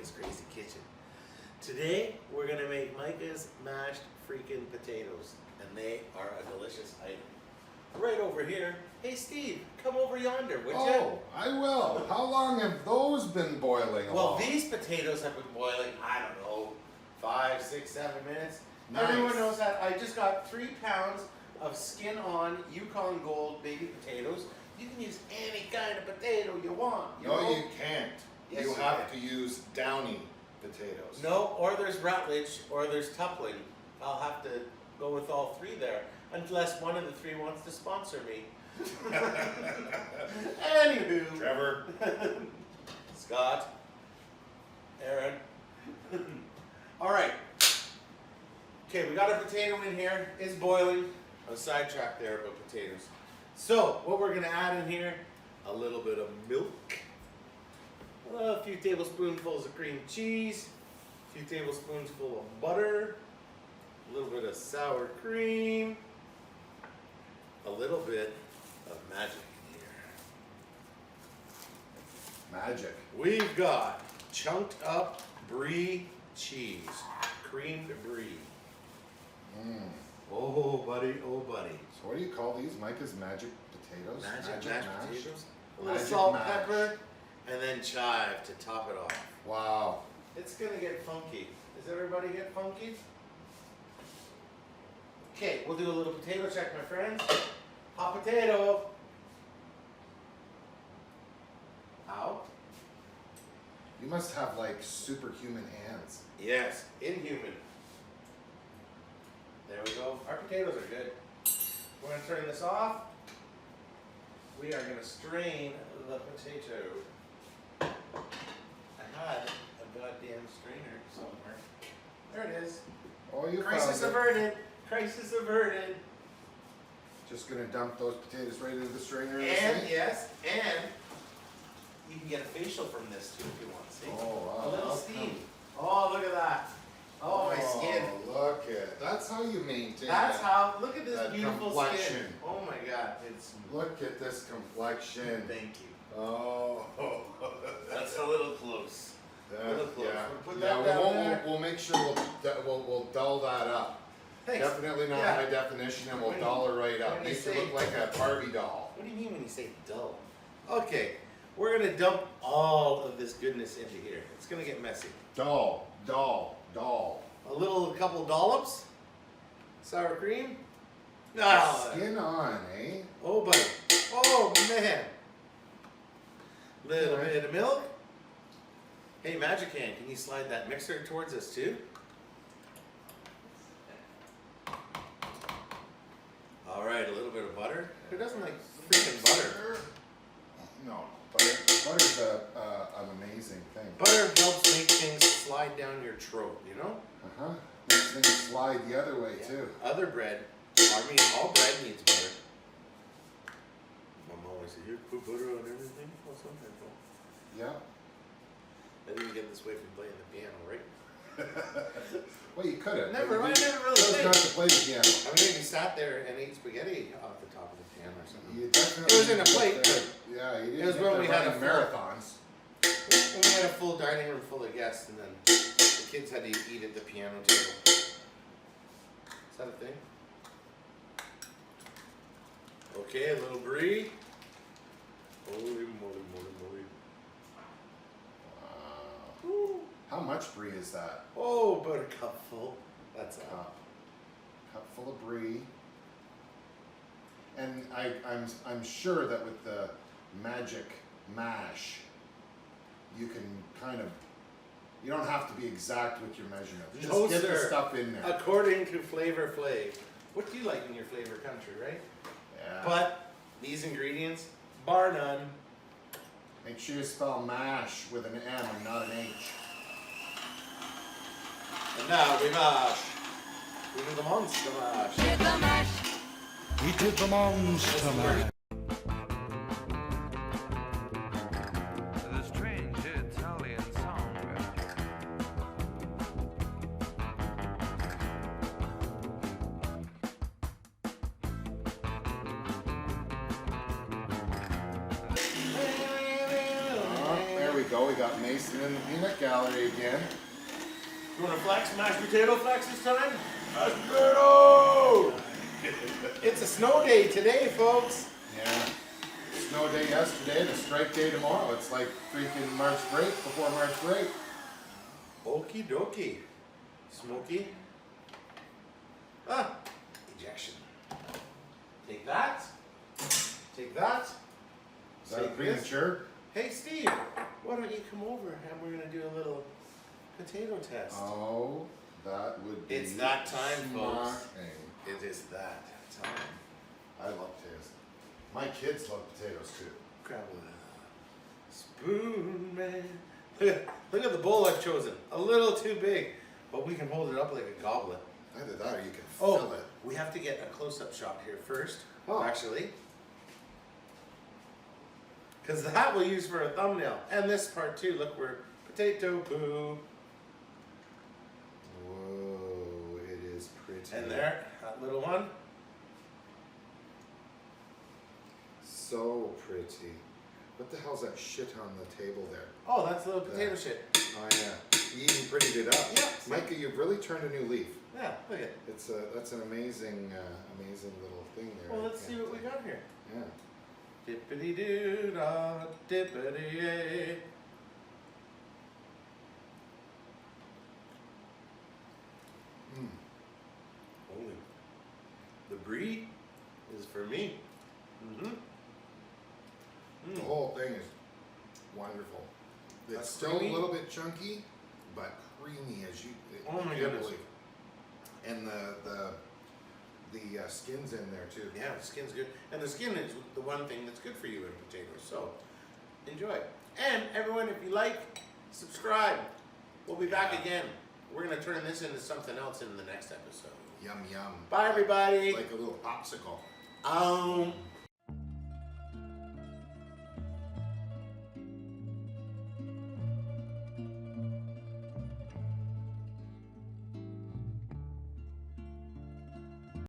Micah's Crazy Kitchen. Today we're gonna make Micah's mashed freaking potatoes, and they are a delicious item. Right over here. Hey Steve, come over yonder, would you? Oh, I will. How long have those been boiling? Well, these potatoes have been boiling, I don't know, 5, 6, 7 minutes. Nice. Everyone knows that. I just got 3 pounds of skin on Yukon Gold baby potatoes. You can use any kind of potato you want. No, you can't. Yes, you you have can. to use downy potatoes. No, or there's Rutledge, or there's Tupling. I'll have to go with all 3 there, unless one of the 3 wants to sponsor me. Anywho. Trevor. Scott. Aaron. All right. Okay, we got a potato in here. It's boiling. I was sidetracked there about potatoes. So, what we're gonna add in here, a little bit of milk, a few tablespoonfuls of cream cheese, a few tablespoonfuls of butter, a little bit of sour cream, a little bit of magic in here. Magic. We've got chunked up Brie cheese, creamed Brie. Oh buddy, oh buddy. So what do you call these? Micah's magic potatoes? Magic mashed mash? potatoes, a little Magic salt, mash. pepper, and then chive to top it off. Wow. It's gonna get funky. Does everybody get funky? Okay, we'll do a little potato check, my friends. Hot potato. Out. You must have like superhuman hands. Yes, inhuman. There we go. Our potatoes are good. We're going to turn this off. We are going to strain the potato. I had a goddamn strainer somewhere. There it is. Oh, you Crisis found it. averted. Crisis averted. Just gonna dump those potatoes right into the strainer. And yes, and you can get a facial from this too if you want. See? Oh, wow. A little How steam. come? Oh, look at that. Oh, my skin. Look at that's how you maintain. That's it. how, look at this that beautiful complexion. skin. Oh my God, it's, Look at this complexion. thank you. Oh. That's a little close. That- A little close. yeah. We'll put Yeah, that down there. we'll make sure we'll dull that up. Thanks. Definitely not Yeah. high definition, and we'll When- dull it right up. when you Make it say- look like a Barbie doll. What do you mean when you say dull? Okay, we're gonna dump all of this goodness into here. It's gonna get messy. Doll, doll, doll. A couple dollops. Sour cream. No. Skin on, eh? Oh, buddy. Oh, man. Little bit of milk. Hey, Magic Hand, can you slide that mixer towards us too? All right, a little bit of butter. Who doesn't like freaking butter? No, butter's an amazing thing. Butter helps make things slide down your throat, you know? Uh-huh. Makes things slide the other way too. Other bread, all bread needs butter. Mom always said, you put butter on everything? Well, sometimes well. Yeah. I didn't get this way from playing the piano, right? Well, you could have. I never really chose played. not to play the piano. I mean, maybe sat there and ate spaghetti off the top of the pan or something. You definitely It was in a didn't plate, get there. Yeah, you didn't. It was get when there we had running a marathons. When we had a full dining room full of guests, and then the kids had to eat at the piano table. Is that a thing? Okay, a little Brie. Holy moly, moly, moly. Wow. Ooh. How much Brie is that? Oh, about a cupful. That's a Cup full of Brie. And I'm sure that with the magic mash, you can kind of, you don't have to be exact with your measurements. Just No, get the sir. stuff in there. According to Flavor Flav. What do you like in your flavor country, right? Yeah. But these ingredients, bar none. Make sure you spell mash with an M and not an H. And now we mash. We do the monster mash. Did the mash. We did the monster mash. The strange Italian song. Oh, there we go. We got Mason in the peanut gallery again. You want to flex? Mashed potato flex this time? Mashed potato! It's a snow day today, folks. Yeah. Snow day yesterday, the strike day tomorrow. It's like freaking March break before March break. Okie dokie. Smoky. Ah, ejection. Take that. Take that. Is that Take this. premature? Hey, Steve, why don't you come over and we're going to do a little potato test. Oh, that would be It's that time, folks. smacking. It is that time. I love potatoes. My kids love potatoes too. Grab a spoon, man. Look at the bowl I've chosen. A little too big, but we can hold it up like a goblet. Either that or you can fill it. We have to get a close-up shot here first, Oh. actually. Because that we'll use for a thumbnail. And this part too, look, we're potato poo. Whoa, it is pretty. And there, that little one. So pretty. What the hell's that shit on the table there? Oh, that's a little potato Yeah. shit. Oh yeah, you even prettied it up. Yeah. Micah, you've really turned a new leaf. Yeah, look at it. It's that's an amazing, amazing little thing there. Well, let's see what we got here. Yeah. Dippity doo da, dippity yay. Mm. Holy. The Brie is for me. Mm-hmm. The whole thing is wonderful. It's That's still creamy. a little bit chunky, but creamy as you. Oh my you can't goodness. believe. And the skin's in there too. Yeah, the skin's good. And the skin is the one thing that's good for you in potatoes. So, enjoy. And everyone, if you like, subscribe. We'll be back again. We're going to turn this into something else in the next episode. Yum yum. Bye, everybody. Like a little popsicle.